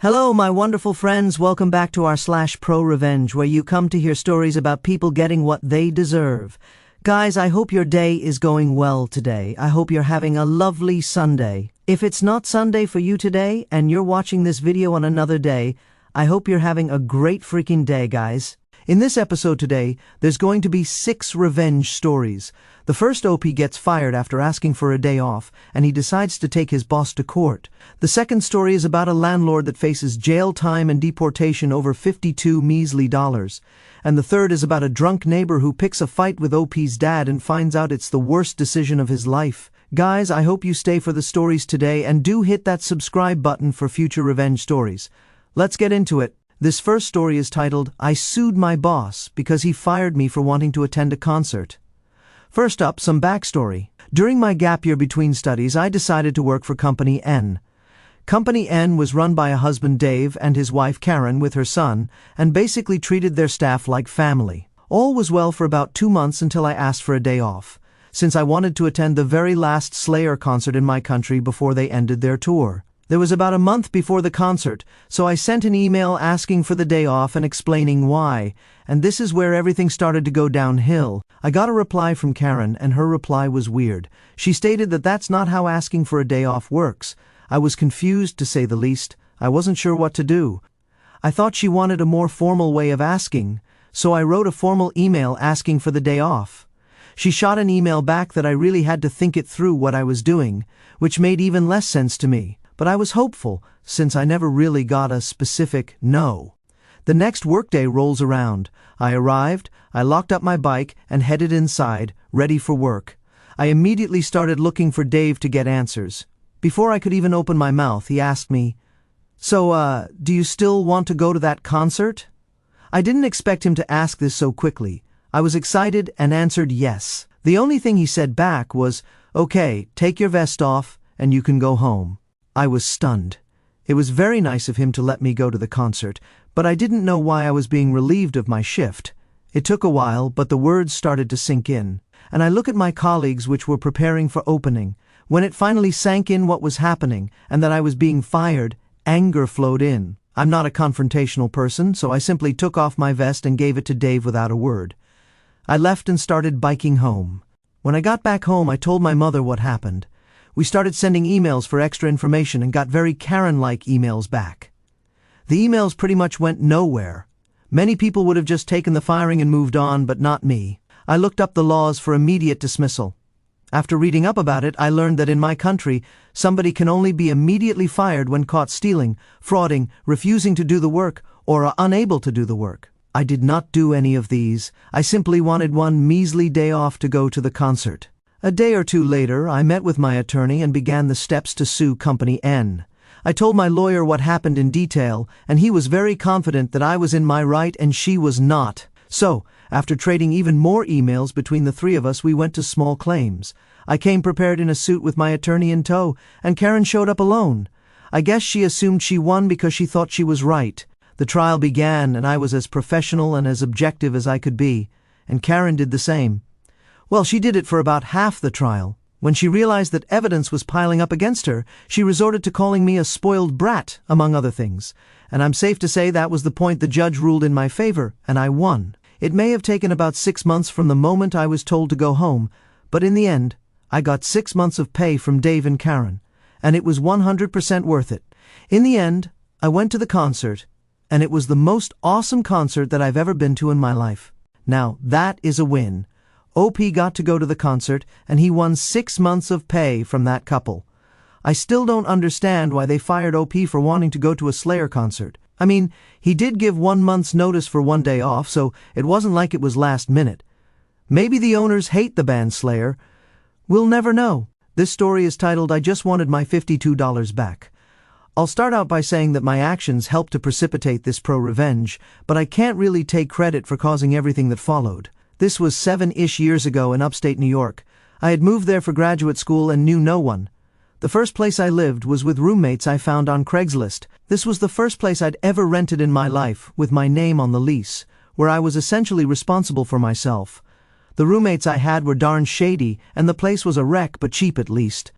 Hello, my wonderful friends. Welcome back to our /ProRevenge, where you come to hear stories about people getting what they deserve. Guys, I hope your day is going well today. I hope you're having a lovely Sunday. If it's not Sunday for you today, and you're watching this video on another day, I hope you're having a great freaking day, guys. In this episode today, there's going to be 6 revenge stories. The first OP gets fired after asking for a day off, and he decides to take his boss to court. The second story is about a landlord that faces jail time and deportation over $52 measly. And the third is about a drunk neighbor who picks a fight with OP's dad and finds out it's the worst decision of his life. Guys, I hope you stay for the stories today and do hit that subscribe button for future revenge stories. Let's get into it. This first story is titled, I Sued My Boss Because He Fired Me for Wanting to Attend a Concert. First up, some backstory. During my gap year between studies, I decided to work for Company N. Company N was run by a husband Dave and his wife Karen with her son, and basically treated their staff like family. All was well for about 2 months until I asked for a day off, since I wanted to attend the very last Slayer concert in my country before they ended their tour. There was about a month before the concert, so I sent an email asking for the day off and explaining why, and this is where everything started to go downhill. I got a reply from Karen, and her reply was weird. She stated that that's not how asking for a day off works. I was confused, to say the least. I wasn't sure what to do. I thought she wanted a more formal way of asking, so I wrote a formal email asking for the day off. She shot an email back that I really had to think it through what I was doing, which made even less sense to me. But I was hopeful, since I never really got a specific no. The next workday rolls around. I arrived, I locked up my bike, and headed inside, ready for work. I immediately started looking for Dave to get answers. Before I could even open my mouth, he asked me, So, do you still want to go to that concert? I didn't expect him to ask this so quickly. I was excited and answered yes. The only thing he said back was, Okay, take your vest off, and you can go home. I was stunned. It was very nice of him to let me go to the concert, but I didn't know why I was being relieved of my shift. It took a while, but the words started to sink in, and I look at my colleagues which were preparing for opening. When it finally sank in what was happening, and that I was being fired, anger flowed in. I'm not a confrontational person, so I simply took off my vest and gave it to Dave without a word. I left and started biking home. When I got back home, I told my mother what happened. We started sending emails for extra information and got very Karen-like emails back. The emails pretty much went nowhere. Many people would have just taken the firing and moved on, but not me. I looked up the laws for immediate dismissal. After reading up about it, I learned that in my country, somebody can only be immediately fired when caught stealing, frauding, refusing to do the work, or are unable to do the work. I did not do any of these. I simply wanted one measly day off to go to the concert. A day or two later, I met with my attorney and began the steps to sue Company N. I told my lawyer what happened in detail, and he was very confident that I was in my right and she was not. So, after trading even more emails between the three of us, we went to small claims. I came prepared in a suit with my attorney in tow, and Karen showed up alone. I guess she assumed she won because she thought she was right. The trial began, and I was as professional and as objective as I could be, and Karen did the same. Well, she did it for about half the trial. When she realized that evidence was piling up against her, she resorted to calling me a spoiled brat, among other things. And I'm safe to say that was the point the judge ruled in my favor, and I won. It may have taken about 6 months from the moment I was told to go home, but in the end, I got 6 months of pay from Dave and Karen, and it was 100% worth it. In the end, I went to the concert, and it was the most awesome concert that I've ever been to in my life. Now, that is a win. OP got to go to the concert, and he won 6 months of pay from that couple. I still don't understand why they fired OP for wanting to go to a Slayer concert. I mean, he did give 1 month's notice for 1 day off, so it wasn't like it was last minute. Maybe the owners hate the band Slayer. We'll never know. This story is titled, I Just Wanted My $52 Back. I'll start out by saying that my actions helped to precipitate this pro-revenge, but I can't really take credit for causing everything that followed. This was 7-ish years ago in upstate New York. I had moved there for graduate school and knew no one. The first place I lived was with roommates I found on Craigslist. This was the first place I'd ever rented in my life, with my name on the lease, where I was essentially responsible for myself. The roommates I had were darn shady, and the place was a wreck but cheap at least.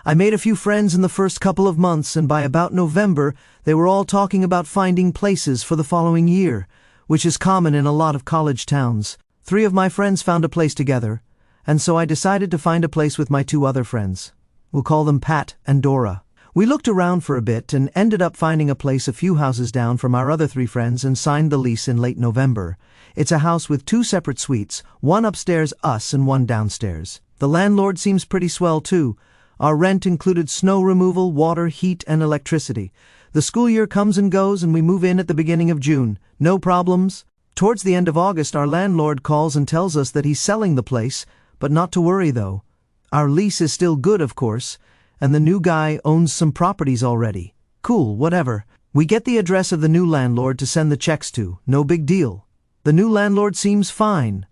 I made a few friends in the first couple of months, and by about November, they were all talking about finding places for the following year, which is common in a lot of college towns. 3 of my friends found a place together, and so I decided to find a place with my 2 other friends. We'll call them Pat and Dora. We looked around for a bit and ended up finding a place a few houses down from our other 3 friends and signed the lease in late November. It's a house with 2 separate suites, one upstairs us and one downstairs. The landlord seems pretty swell too. Our rent included snow removal, water, heat, and electricity. The school year comes and goes, and we move in at the beginning of June. No problems. Towards the end of August, our landlord calls and tells us that he's selling the place, but not to worry though. Our lease is still good, of course, and the new guy owns some properties already. Cool, whatever. We get the address of the new landlord to send the checks to. No big deal. The new landlord seems fine.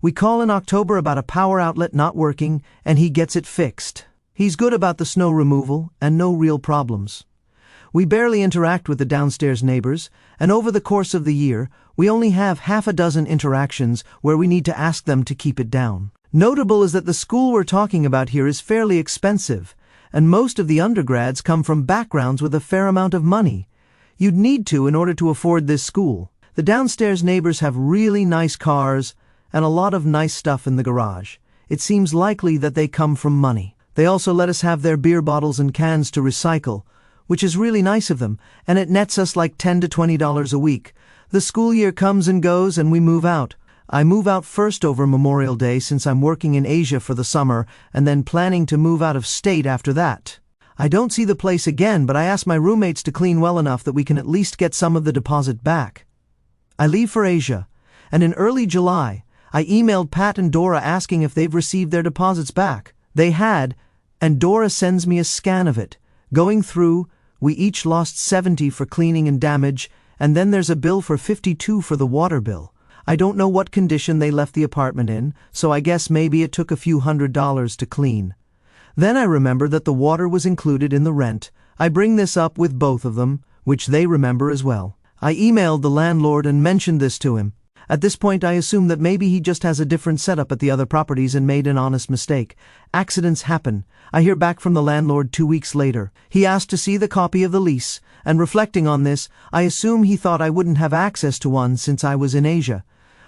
We call in October about a power outlet not working, and he gets it fixed. He's good about the snow removal, and no real problems. We barely interact with the downstairs neighbors, and over the course of the year, we only have half a dozen interactions where we need to ask them to keep it down. Notable is that the school we're talking about here is fairly expensive, and most of the undergrads come from backgrounds with a fair amount of money. You'd need to in order to afford this school. The downstairs neighbors have really nice cars and a lot of nice stuff in the garage. It seems likely that they come from money. They also let us have their beer bottles and cans to recycle, which is really nice of them, and it nets us like $10 to $20 a week. The school year comes and goes and we move out. I move out first over Memorial Day since I'm working in Asia for the summer and then planning to move out of state after that. I don't see the place again, but I ask my roommates to clean well enough that we can at least get some of the deposit back. I leave for Asia, and in early July, I emailed Pat and Dora asking if they've received their deposits back. They had, and Dora sends me a scan of it. Going through, we each lost $70 for cleaning and damage, and then there's a bill for $52 for the water bill. I don't know what condition they left the apartment in, so I guess maybe it took a few $100s to clean. Then I remember that the water was included in the rent. I bring this up with both of them, which they remember as well. I emailed the landlord and mentioned this to him. At this point, I assume that maybe he just has a different setup at the other properties and made an honest mistake. Accidents happen. I hear back from the landlord 2 weeks later. He asked to see the copy of the lease, and reflecting on this, I assume he thought I wouldn't have access to one since I was in Asia.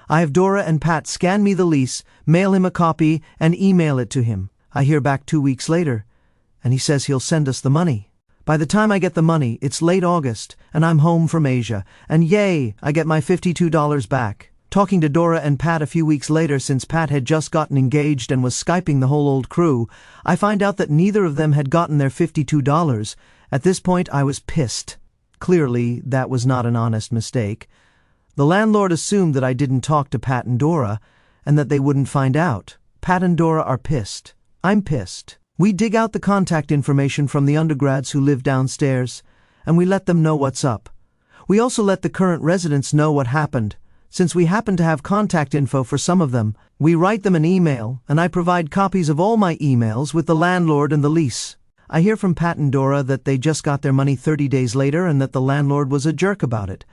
I have Dora and Pat scan me the lease, mail him a copy, and email it to him. I hear back 2 weeks later, and he says he'll send us the money. By the time I get the money, it's late August, and I'm home from Asia, and yay, I get my $52 back. Talking to Dora and Pat a few weeks later, since Pat had just gotten engaged and was Skyping the whole old crew, I find out that neither of them had gotten their $52. At this point, I was pissed. Clearly, that was not an honest mistake. The landlord assumed that I didn't talk to Pat and Dora, and that they wouldn't find out. Pat and Dora are pissed. I'm pissed. We dig out the contact information from the undergrads who live downstairs, and we let them know what's up. We also let the current residents know what happened. Since we happen to have contact info for some of them, we write them an email, and I provide copies of all my emails with the landlord and the lease. I hear from Pat and Dora that they just got their money 30 days later and that the landlord was a jerk about it.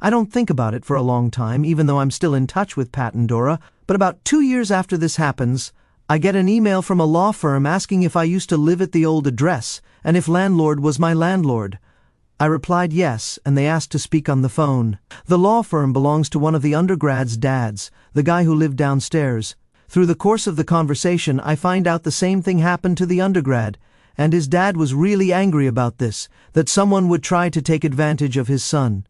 I don't think about it for a long time, even though I'm still in touch with Pat and Dora, but about 2 years after this happens, I get an email from a law firm asking if I used to live at the old address and if landlord was my landlord. I replied yes, and they asked to speak on the phone. The law firm belongs to one of the undergrad's dads, the guy who lived downstairs. Through the course of the conversation, I find out the same thing happened to the undergrad, and his dad was really angry about this, that someone would try to take advantage of his son.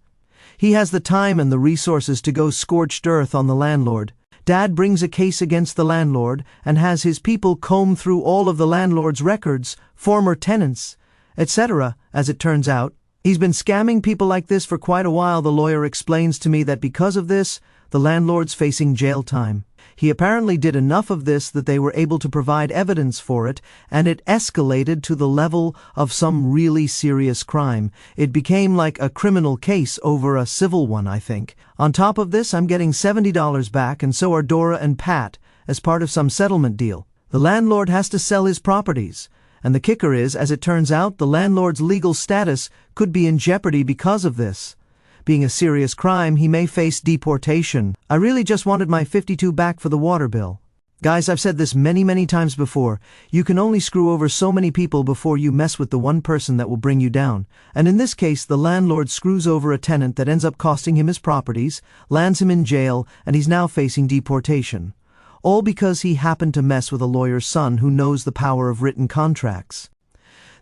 He has the time and the resources to go scorched earth on the landlord. Dad brings a case against the landlord and has his people comb through all of the landlord's records, former tenants, etc. As it turns out, he's been scamming people like this for quite a while. The lawyer explains to me that because of this, the landlord's facing jail time. He apparently did enough of this that they were able to provide evidence for it, and it escalated to the level of some really serious crime. It became like a criminal case over a civil one, I think. On top of this, I'm getting $70 back, and so are Dora and Pat, as part of some settlement deal. The landlord has to sell his properties, and the kicker is, as it turns out, the landlord's legal status could be in jeopardy because of this. Being a serious crime, he may face deportation. I really just wanted my $52 back for the water bill. Guys, I've said this many times before. You can only screw over so many people before you mess with the one person that will bring you down. And in this case, the landlord screws over a tenant that ends up costing him his properties, lands him in jail, and he's now facing deportation. All because he happened to mess with a lawyer's son who knows the power of written contracts.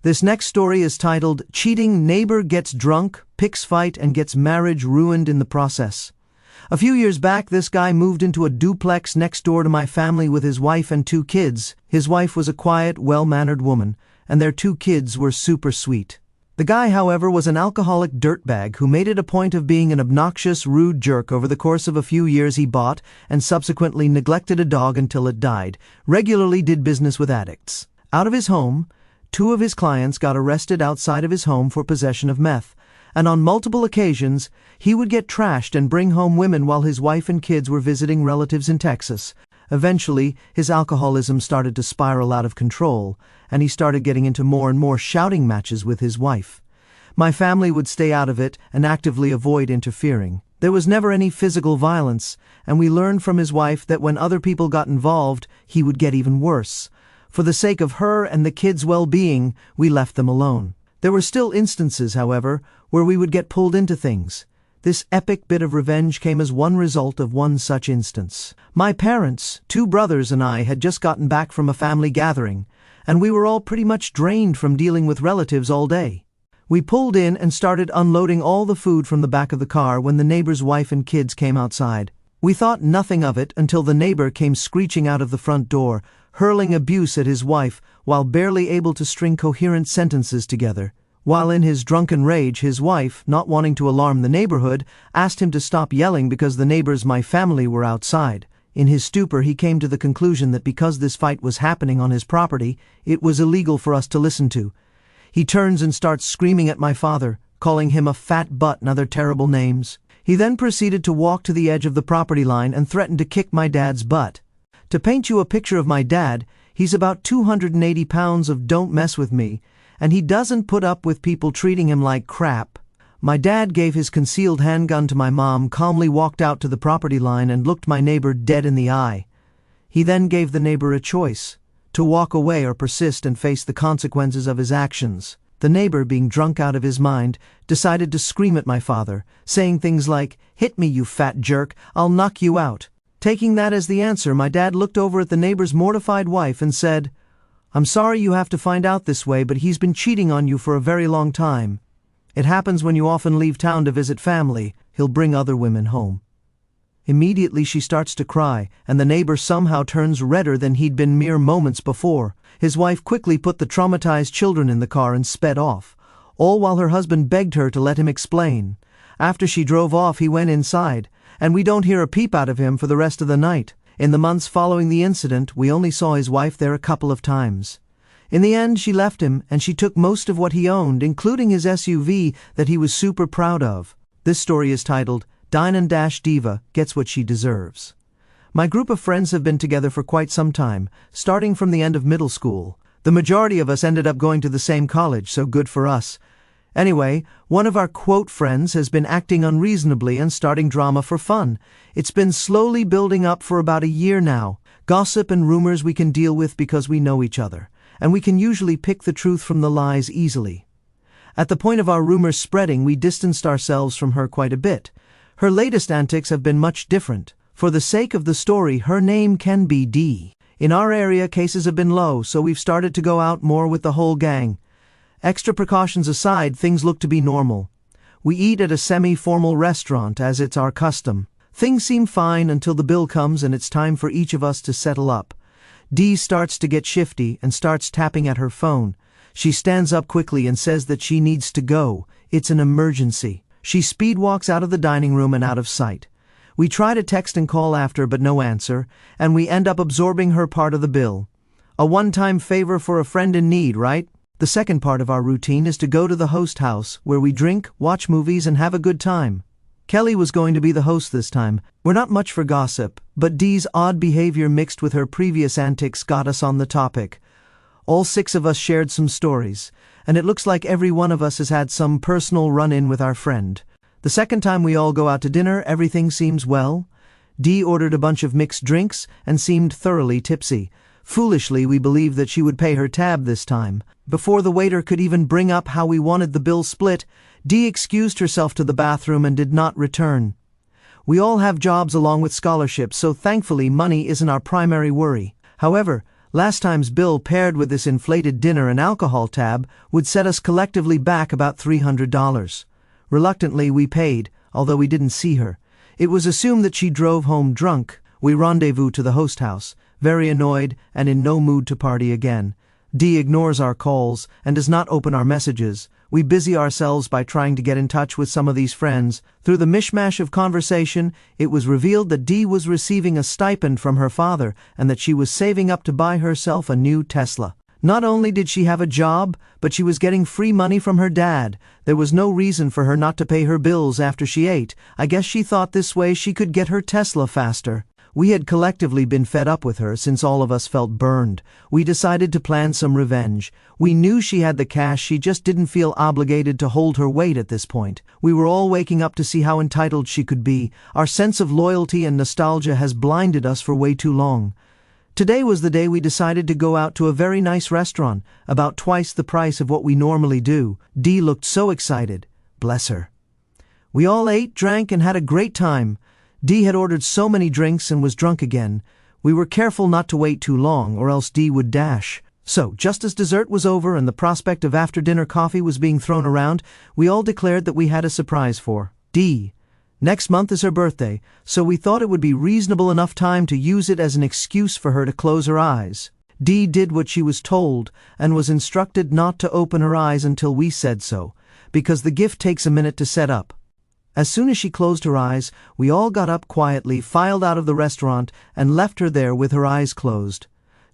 This next story is titled, Cheating Neighbor Gets Drunk, Picks Fight, and Gets Marriage Ruined in the Process. A few years back, this guy moved into a duplex next door to my family with his wife and 2 kids. His wife was a quiet, well-mannered woman, and their 2 kids were super sweet. The guy, however, was an alcoholic dirtbag who made it a point of being an obnoxious, rude jerk. Over the course of a few years, he bought and subsequently neglected a dog until it died, regularly did business with addicts. Out of his home, 2 of his clients got arrested outside of his home for possession of meth, and on multiple occasions, he would get trashed and bring home women while his wife and kids were visiting relatives in Texas. Eventually, his alcoholism started to spiral out of control, and he started getting into more and more shouting matches with his wife. My family would stay out of it and actively avoid interfering. There was never any physical violence, and we learned from his wife that when other people got involved, he would get even worse. For the sake of her and the kids' well-being, we left them alone. There were still instances, however, where we would get pulled into things. This epic bit of revenge came as one result of one such instance. My parents, 2 brothers, and I had just gotten back from a family gathering, and we were all pretty much drained from dealing with relatives all day. We pulled in and started unloading all the food from the back of the car when the neighbor's wife and kids came outside. We thought nothing of it until the neighbor came screeching out of the front door, hurling abuse at his wife while barely able to string coherent sentences together. While in his drunken rage, his wife, not wanting to alarm the neighborhood, asked him to stop yelling because the neighbors, my family, were outside. In his stupor, he came to the conclusion that because this fight was happening on his property, it was illegal for us to listen to. He turns and starts screaming at my father, calling him a fat butt and other terrible names. He then proceeded to walk to the edge of the property line and threatened to kick my dad's butt. To paint you a picture of my dad, he's about 280 pounds of don't mess with me, and he doesn't put up with people treating him like crap. My dad gave his concealed handgun to my mom, calmly walked out to the property line and looked my neighbor dead in the eye. He then gave the neighbor a choice, to walk away or persist and face the consequences of his actions. The neighbor, being drunk out of his mind, decided to scream at my father, saying things like, "Hit me, you fat jerk, I'll knock you out." Taking that as the answer, my dad looked over at the neighbor's mortified wife and said, "I'm sorry you have to find out this way, but he's been cheating on you for a very long time. It happens when you often leave town to visit family. He'll bring other women home." Immediately she starts to cry, and the neighbor somehow turns redder than he'd been mere moments before. His wife quickly put the traumatized children in the car and sped off, all while her husband begged her to let him explain. After she drove off, he went inside, and we don't hear a peep out of him for the rest of the night. In the months following the incident, we only saw his wife there a couple of times. In the end, she left him, and she took most of what he owned, including his SUV that he was super proud of. This story is titled, Diva Gets What She Deserves. My group of friends have been together for quite some time, starting from the end of middle school. The majority of us ended up going to the same college, so good for us. Anyway, one of our quote friends has been acting unreasonably and starting drama for fun. It's been slowly building up for about a year now. Gossip and rumors we can deal with because we know each other, and we can usually pick the truth from the lies easily. At the point of our rumors spreading, we distanced ourselves from her quite a bit. Her latest antics have been much different. For the sake of the story, her name can be D. In our area, cases have been low, so we've started to go out more with the whole gang. Extra precautions aside, things look to be normal. We eat at a semi-formal restaurant, as it's our custom. Things seem fine until the bill comes and it's time for each of us to settle up. Dee starts to get shifty and starts tapping at her phone. She stands up quickly and says that she needs to go. It's an emergency. She speed walks out of the dining room and out of sight. We try to text and call after, but no answer, and we end up absorbing her part of the bill. A one-time favor for a friend in need, right? The second part of our routine is to go to the host house, where we drink, watch movies, and have a good time. Kelly was going to be the host this time. We're not much for gossip, but Dee's odd behavior mixed with her previous antics got us on the topic. All 6 of us shared some stories, and it looks like every one of us has had some personal run-in with our friend. The second time we all go out to dinner, everything seems well. Dee ordered a bunch of mixed drinks and seemed thoroughly tipsy. Foolishly, we believed that she would pay her tab this time. Before the waiter could even bring up how we wanted the bill split, Dee excused herself to the bathroom and did not return. We all have jobs along with scholarships, so thankfully money isn't our primary worry. However, last time's bill paired with this inflated dinner and alcohol tab would set us collectively back about $300. Reluctantly, we paid, although we didn't see her. It was assumed that she drove home drunk. We rendezvoused to the host house, very annoyed and in no mood to party again. Dee ignores our calls and does not open our messages. We busy ourselves by trying to get in touch with some of these friends. Through the mishmash of conversation, it was revealed that Dee was receiving a stipend from her father and that she was saving up to buy herself a new Tesla. Not only did she have a job, but she was getting free money from her dad. There was no reason for her not to pay her bills after she ate. I guess she thought this way she could get her Tesla faster. We had collectively been fed up with her since all of us felt burned. We decided to plan some revenge. We knew she had the cash, she just didn't feel obligated to hold her weight at this point. We were all waking up to see how entitled she could be. Our sense of loyalty and nostalgia has blinded us for way too long. Today was the day we decided to go out to a very nice restaurant, about twice the price of what we normally do. Dee looked so excited. Bless her. We all ate, drank, and had a great time. Dee had ordered so many drinks and was drunk again. We were careful not to wait too long, or else Dee would dash. So, just as dessert was over and the prospect of after-dinner coffee was being thrown around, we all declared that we had a surprise for Dee. Next month is her birthday, so we thought it would be reasonable enough time to use it as an excuse for her to close her eyes. Dee did what she was told and was instructed not to open her eyes until we said so, because the gift takes a minute to set up. As soon as she closed her eyes, we all got up quietly, filed out of the restaurant, and left her there with her eyes closed.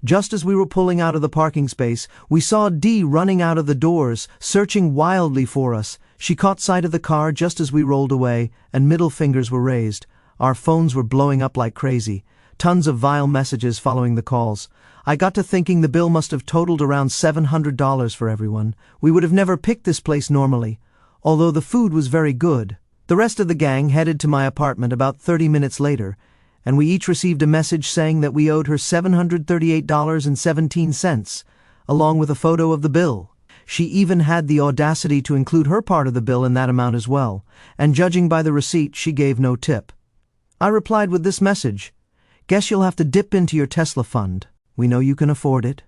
Just as we were pulling out of the parking space, we saw Dee running out of the doors, searching wildly for us. She caught sight of the car just as we rolled away, and middle fingers were raised. Our phones were blowing up like crazy. Tons of vile messages following the calls. I got to thinking the bill must have totaled around $700 for everyone. We would have never picked this place normally, although the food was very good. The rest of the gang headed to my apartment about 30 minutes later, and we each received a message saying that we owed her $738.17, along with a photo of the bill. She even had the audacity to include her part of the bill in that amount as well, and judging by the receipt, she gave no tip. I replied with this message: "Guess you'll have to dip into your Tesla fund. We know you can afford it."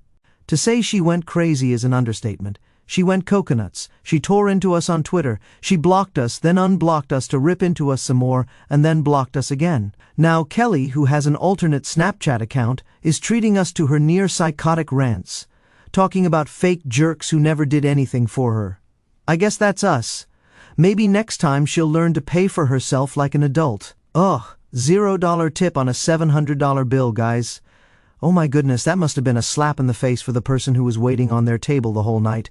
To say she went crazy is an understatement. She went coconuts. She tore into us on Twitter. She blocked us, then unblocked us to rip into us some more, and then blocked us again. Now Kelly, who has an alternate Snapchat account, is treating us to her near-psychotic rants, talking about fake jerks who never did anything for her. I guess that's us. Maybe next time she'll learn to pay for herself like an adult. Ugh, $0 tip on a $700 bill, guys. Oh my goodness, that must have been a slap in the face for the person who was waiting on their table the whole night.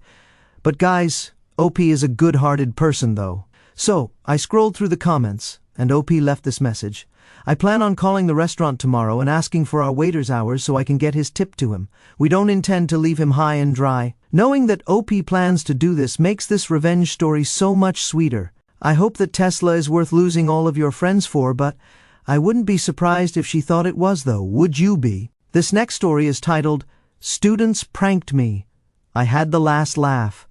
But guys, OP is a good-hearted person though. So, I scrolled through the comments, and OP left this message. "I plan on calling the restaurant tomorrow and asking for our waiter's hours so I can get his tip to him. We don't intend to leave him high and dry." Knowing that OP plans to do this makes this revenge story so much sweeter. I hope that Tesla is worth losing all of your friends for, but I wouldn't be surprised if she thought it was though. Would you be? This next story is titled, "Students Pranked Me. I Had the Last Laugh."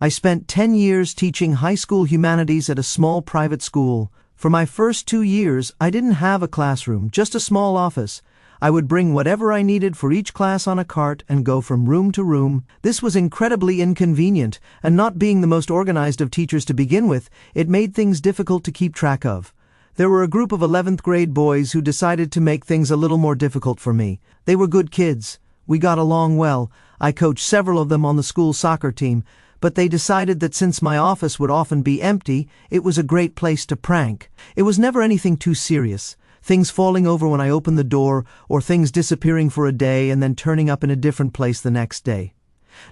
I spent 10 years teaching high school humanities at a small private school. For my first 2 years, I didn't have a classroom, just a small office. I would bring whatever I needed for each class on a cart and go from room to room. This was incredibly inconvenient, and not being the most organized of teachers to begin with, it made things difficult to keep track of. There were a group of 11th grade boys who decided to make things a little more difficult for me. They were good kids. We got along well. I coached several of them on the school soccer team, but they decided that since my office would often be empty, it was a great place to prank. It was never anything too serious. Things falling over when I opened the door, or things disappearing for a day and then turning up in a different place the next day.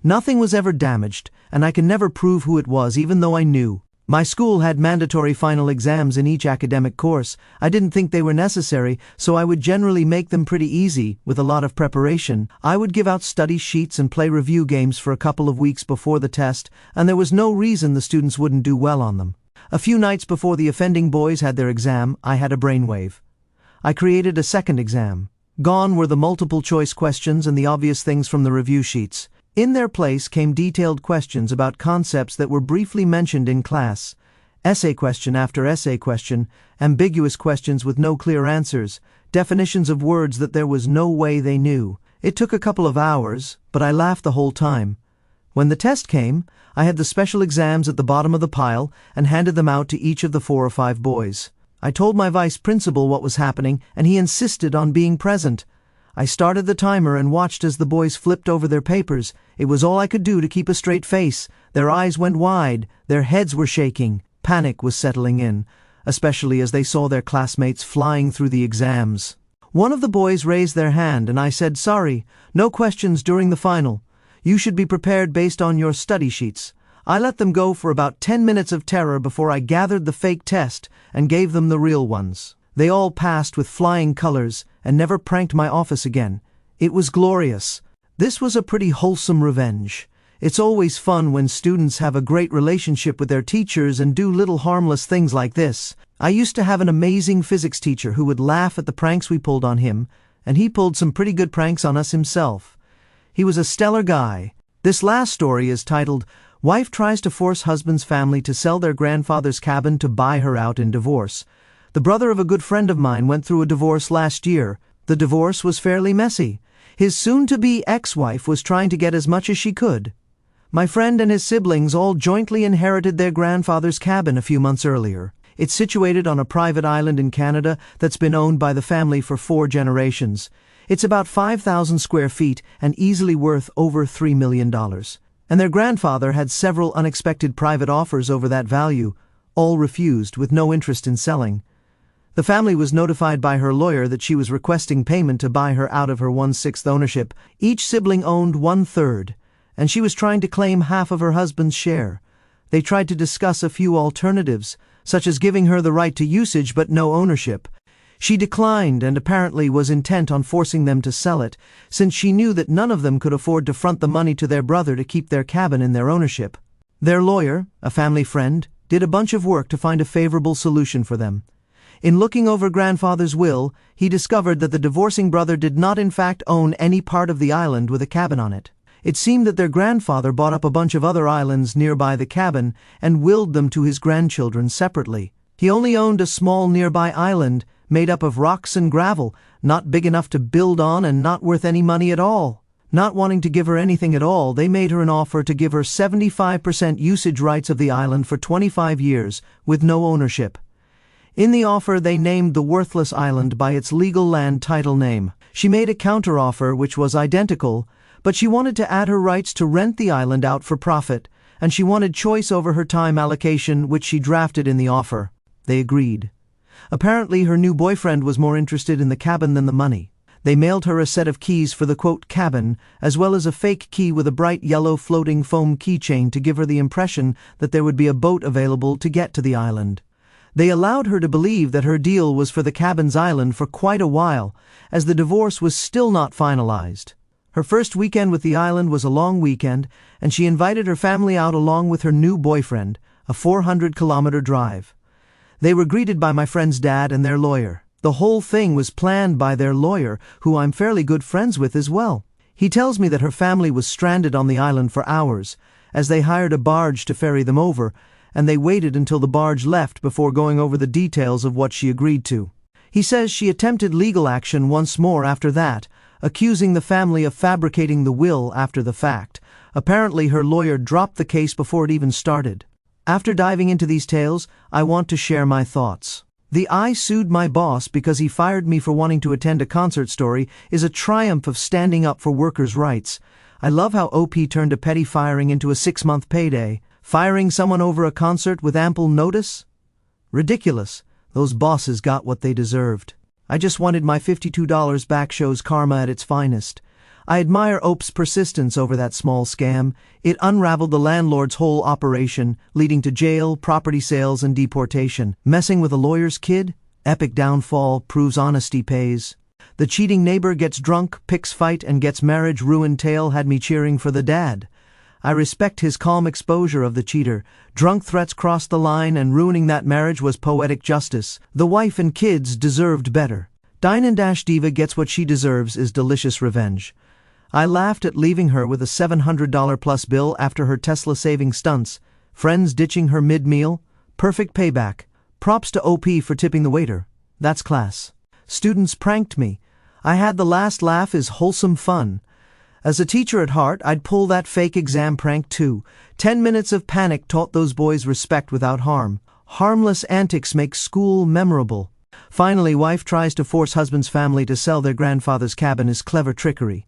Nothing was ever damaged, and I can never prove who it was, even though I knew. My school had mandatory final exams in each academic course. I didn't think they were necessary, so I would generally make them pretty easy, with a lot of preparation. I would give out study sheets and play review games for a couple of weeks before the test, and there was no reason the students wouldn't do well on them. A few nights before the offending boys had their exam, I had a brainwave. I created a second exam. Gone were the multiple choice questions and the obvious things from the review sheets. In their place came detailed questions about concepts that were briefly mentioned in class. Essay question after essay question, ambiguous questions with no clear answers, definitions of words that there was no way they knew. It took a couple of hours, but I laughed the whole time. When the test came, I had the special exams at the bottom of the pile and handed them out to each of the 4 or 5 boys. I told my vice principal what was happening, and he insisted on being present. I started the timer and watched as the boys flipped over their papers. It was all I could do to keep a straight face. Their eyes went wide, their heads were shaking. Panic was settling in, especially as they saw their classmates flying through the exams. One of the boys raised their hand and I said, "Sorry, no questions during the final. You should be prepared based on your study sheets." I let them go for about 10 minutes of terror before I gathered the fake test and gave them the real ones. They all passed with flying colors and never pranked my office again. It was glorious. This was a pretty wholesome revenge. It's always fun when students have a great relationship with their teachers and do little harmless things like this. I used to have an amazing physics teacher who would laugh at the pranks we pulled on him, and he pulled some pretty good pranks on us himself. He was a stellar guy. This last story is titled, "Wife Tries to Force Husband's Family to Sell Their Grandfather's Cabin to Buy Her Out in Divorce." The brother of a good friend of mine went through a divorce last year. The divorce was fairly messy. His soon-to-be ex-wife was trying to get as much as she could. My friend and his siblings all jointly inherited their grandfather's cabin a few months earlier. It's situated on a private island in Canada that's been owned by the family for 4 generations. It's about 5,000 square feet and easily worth over $3 million. And their grandfather had several unexpected private offers over that value, all refused with no interest in selling. The family was notified by her lawyer that she was requesting payment to buy her out of her 1/6 ownership. Each sibling owned 1/3, and she was trying to claim half of her husband's share. They tried to discuss a few alternatives, such as giving her the right to usage but no ownership. She declined and apparently was intent on forcing them to sell it, since she knew that none of them could afford to front the money to their brother to keep their cabin in their ownership. Their lawyer, a family friend, did a bunch of work to find a favorable solution for them. In looking over grandfather's will, he discovered that the divorcing brother did not in fact own any part of the island with a cabin on it. It seemed that their grandfather bought up a bunch of other islands nearby the cabin and willed them to his grandchildren separately. He only owned a small nearby island made up of rocks and gravel, not big enough to build on and not worth any money at all. Not wanting to give her anything at all, they made her an offer to give her 75% usage rights of the island for 25 years, with no ownership. In the offer, they named the worthless island by its legal land title name. She made a counteroffer which was identical, but she wanted to add her rights to rent the island out for profit, and she wanted choice over her time allocation, which she drafted in the offer. They agreed. Apparently, her new boyfriend was more interested in the cabin than the money. They mailed her a set of keys for the quote cabin, as well as a fake key with a bright yellow floating foam keychain to give her the impression that there would be a boat available to get to the island. They allowed her to believe that her deal was for the cabin's island for quite a while, as the divorce was still not finalized. Her first weekend with the island was a long weekend, and she invited her family out along with her new boyfriend, a 400-kilometer drive. They were greeted by my friend's dad and their lawyer. The whole thing was planned by their lawyer, who I'm fairly good friends with as well. He tells me that her family was stranded on the island for hours, as they hired a barge to ferry them over, and they waited until the barge left before going over the details of what she agreed to. He says she attempted legal action once more after that, accusing the family of fabricating the will after the fact. Apparently her lawyer dropped the case before it even started. After diving into these tales, I want to share my thoughts. The "I sued my boss because he fired me for wanting to attend a concert" story is a triumph of standing up for workers' rights. I love how OP turned a petty firing into a 6-month payday. Firing someone over a concert with ample notice? Ridiculous. Those bosses got what they deserved. I just wanted my $52 back. Shows karma at its finest. I admire OP's persistence over that small scam. It unraveled the landlord's whole operation, leading to jail, property sales, and deportation. Messing with a lawyer's kid? Epic downfall, proves honesty pays. The cheating neighbor gets drunk, picks fight, and gets marriage ruined tale had me cheering for the dad. I respect his calm exposure of the cheater. Drunk threats crossed the line, and ruining that marriage was poetic justice. The wife and kids deserved better. Dine-and-Dash Diva gets what she deserves is delicious revenge. I laughed at leaving her with a $700+ bill after her Tesla saving stunts, friends ditching her mid-meal. Perfect payback. Props to OP for tipping the waiter. That's class. Students pranked me. I had the last laugh is wholesome fun. As a teacher at heart, I'd pull that fake exam prank too. 10 minutes of panic taught those boys respect without harm. Harmless antics make school memorable. Finally, wife tries to force husband's family to sell their grandfather's cabin is clever trickery.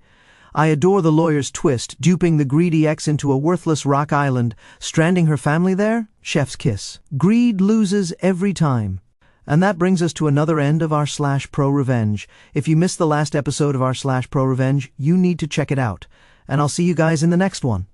I adore the lawyer's twist, duping the greedy ex into a worthless rock island, stranding her family there? Chef's kiss. Greed loses every time. And that brings us to another end of our /ProRevenge. If you missed the last episode of our /ProRevenge, you need to check it out. And I'll see you guys in the next one.